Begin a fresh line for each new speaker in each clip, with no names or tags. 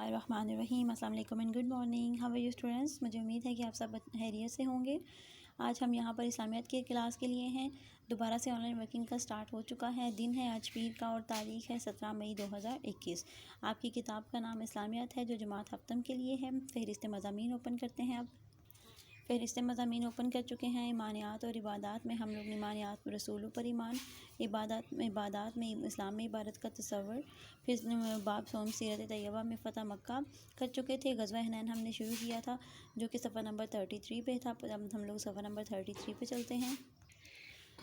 الرحمن الرحیم۔ السلام علیکم and good morning, how are you students? مجھے امید ہے کہ آپ سب خیریت سے ہوں گے۔ آج ہم یہاں پر اسلامیات کی کلاس کے لیے ہیں۔ دوبارہ سے آن لائن ورکنگ کا سٹارٹ ہو چکا ہے۔ دن ہے آج پیر کا اور تاریخ ہے 17 مئی 2021۔ آپ کی کتاب کا نام اسلامیات ہے جو جماعت ہفتم کے لیے ہے۔ فہرست مضامین اوپن کرتے ہیں۔ اب فہرست مضامین اوپن کر چکے ہیں۔ ایمانیات اور عبادات میں ہم لوگ ایمانیات رسولوں پر ایمان، عبادات میں اسلام میں عبادت کا تصور، پھر باب سوم سیرت طیبہ میں فتح مکہ کر چکے تھے۔ غزوہ حنین ہم نے شروع کیا تھا جو کہ صفحہ نمبر 33 پہ تھا۔ اب ہم لوگ صفحہ نمبر 33 پہ چلتے ہیں۔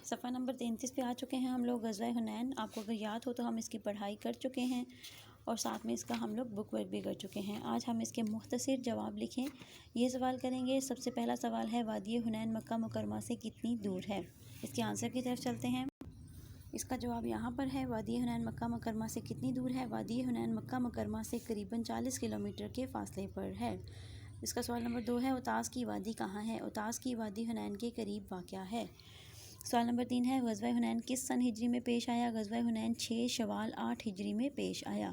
صفحہ نمبر 33 پہ آ چکے ہیں ہم لوگ۔ غزوہ حنین آپ کو اگر یاد ہو تو ہم اس کی پڑھائی کر چکے ہیں اور ساتھ میں اس کا ہم لوگ بک ورک بھی کر چکے ہیں۔ آج ہم اس کے مختصر جواب لکھیں یہ سوال کریں گے۔ سب سے پہلا سوال ہے وادی حنین مکہ مکرمہ سے کتنی دور ہے؟ اس کے آنسر کی طرف چلتے ہیں۔ اس کا جواب یہاں پر ہے۔ وادی حنین مکہ مکرمہ سے کتنی دور ہے؟ وادی حنین مکہ مکرمہ سے قریباً 40 کلومیٹر کے فاصلے پر ہے۔ اس کا سوال نمبر 2 ہے اوتاس کی وادی کہاں ہے؟ اوتاس کی وادی حنین کے قریب واقع ہے۔ سوال نمبر 3 ہے غزوہ حنین کس سن ہجری میں پیش آیا؟ غزوہ حنین 6 شوال 8 ہجری میں پیش آیا۔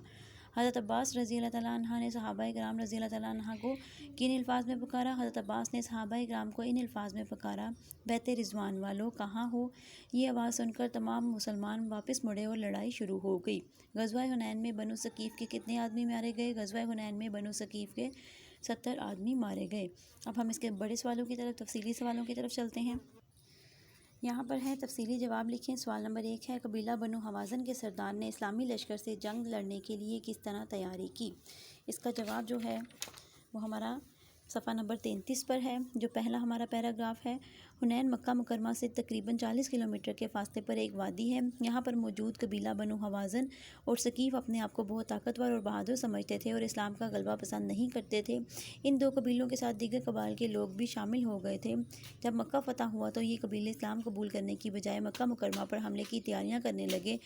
حضرت عباس رضی اللہ تعالیٰ عنہ نے صحابہ کرام رضی اللہ تعالیٰ عنہ کو کن الفاظ میں پکارا؟ حضرت عباس نے صحابہ کرام کو ان الفاظ میں پکارا: بیت رضوان والو کہاں ہو؟ یہ آواز سن کر تمام مسلمان واپس مڑے اور لڑائی شروع ہو گئی۔ غزوہ حنین میں بنو ثقیف کے کتنے آدمی مارے گئے؟ غزوہ حنین میں بنو ثقیف کے 70 آدمی مارے گئے۔ اب ہم اس کے بڑے سوالوں کی طرف، تفصیلی سوالوں کی طرف چلتے ہیں۔ یہاں پر ہے تفصیلی جواب لکھیں۔ سوال نمبر 1 ہے قبیلہ بنو حوازن کے سردار نے اسلامی لشکر سے جنگ لڑنے کے لیے کس طرح تیاری کی؟ اس کا جواب جو ہے وہ ہمارا صفحہ نمبر 33 پر ہے، جو پہلا ہمارا پیراگراف ہے۔ حنین مکہ مکرمہ سے تقریباً 40 کلومیٹر کے فاصلے پر ایک وادی ہے۔ یہاں پر موجود قبیلہ بنو حوازن اور ثقیف اپنے آپ کو بہت طاقتور اور بہادر سمجھتے تھے اور اسلام کا غلبہ پسند نہیں کرتے تھے۔ ان دو قبیلوں کے ساتھ دیگر قبائل کے لوگ بھی شامل ہو گئے تھے۔ جب مکہ فتح ہوا تو یہ قبیلے اسلام قبول کرنے کی بجائے مکہ مکرمہ پر حملے کی تیاریاں کرنے لگے۔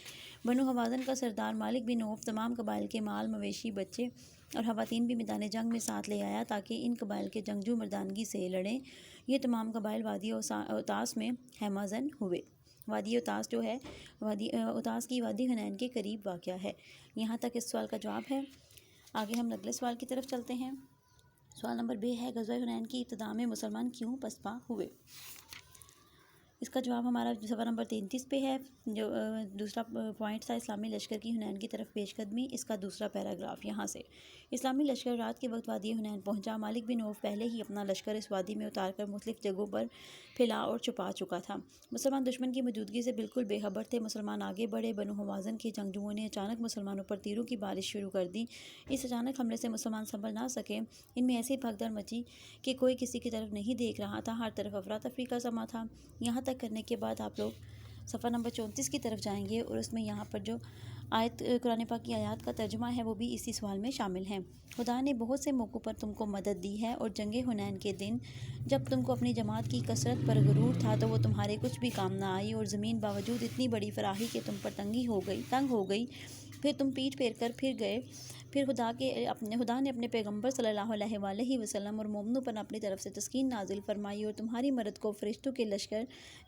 بنو حوازن کا سردار مالک بن عوف تمام قبائل کے مال مویشی، بچے اور خواتین بھی میدان جنگ میں ساتھ لے آیا تاکہ ان قبائل کے جنگجو مردانگی سے لڑیں۔ یہ تمام قبائل وادی اوتاس میں خیمہ زن ہوئے۔ وادی اوتاس جو ہے اوتاس کی وادی حنین کے قریب واقع ہے۔ یہاں تک اس سوال کا جواب ہے۔ آگے ہم اگلے سوال کی طرف چلتے ہیں۔ سوال نمبر 2 ہے غزوہ حنین کی ابتدا میں مسلمان کیوں پسپا ہوئے؟ اس کا جواب ہمارا صفحہ نمبر 33 پہ ہے، جو دوسرا پوائنٹ تھا اسلامی لشکر کی حنین کی طرف پیش قدمی۔ اس کا دوسرا پیراگراف یہاں سے۔ اسلامی لشکر رات کے وقت وادی حنین پہنچا۔ مالک بن عوف پہلے ہی اپنا لشکر اس وادی میں اتار کر مختلف جگہوں پر پھیلا اور چھپا چکا تھا۔ مسلمان دشمن کی موجودگی سے بالکل بے خبر تھے۔ مسلمان آگے بڑھے۔ بنو حوازن کے جنگجوؤں نے اچانک مسلمانوں پر تیروں کی بارش شروع کر دی۔ اس اچانک حملے سے مسلمان سنبھل نہ سکے۔ ان میں ایسی بھگدڑ مچی کہ کوئی کسی کی طرف نہیں دیکھ رہا تھا۔ ہر طرف افراتفری کا سما تھا۔ یہاں تک کرنے کے بعد آپ لوگ صفحہ نمبر 34 کی طرف جائیں گے اور اس میں یہاں پر جو آیت قرآن پاک کی آیات کا ترجمہ ہے وہ بھی اسی سوال میں شامل ہیں۔ خدا نے بہت سے موقعوں پر تم کو مدد دی ہے اور جنگ حنین کے دن جب تم کو اپنی جماعت کی کثرت پر غرور تھا تو وہ تمہارے کچھ بھی کام نہ آئی اور زمین باوجود اتنی بڑی فراخی کہ تم پر تنگ ہو گئی۔ پھر تم پیٹھ پھیر کر پھر گئے۔ پھر خدا نے اپنے پیغمبر صلی اللہ علیہ وآلہ وسلم اور مومنوں پر اپنی طرف سے تسکین نازل فرمائی اور تمہاری مدد کو فرشتوں کے لشکر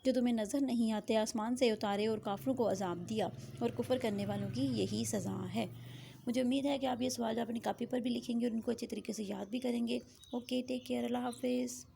جو تمہیں نظر نہیں آتے آسمان سے اتارے اور کافروں کو عذاب دیا، اور کفر کرنے والوں کی یہی سزا ہے۔ مجھے امید ہے کہ آپ یہ سوال اپنی کاپی پر بھی لکھیں گے اور ان کو اچھی طریقے سے یاد بھی کریں گے۔ اوکے، ٹیک کیئر، اللہ حافظ۔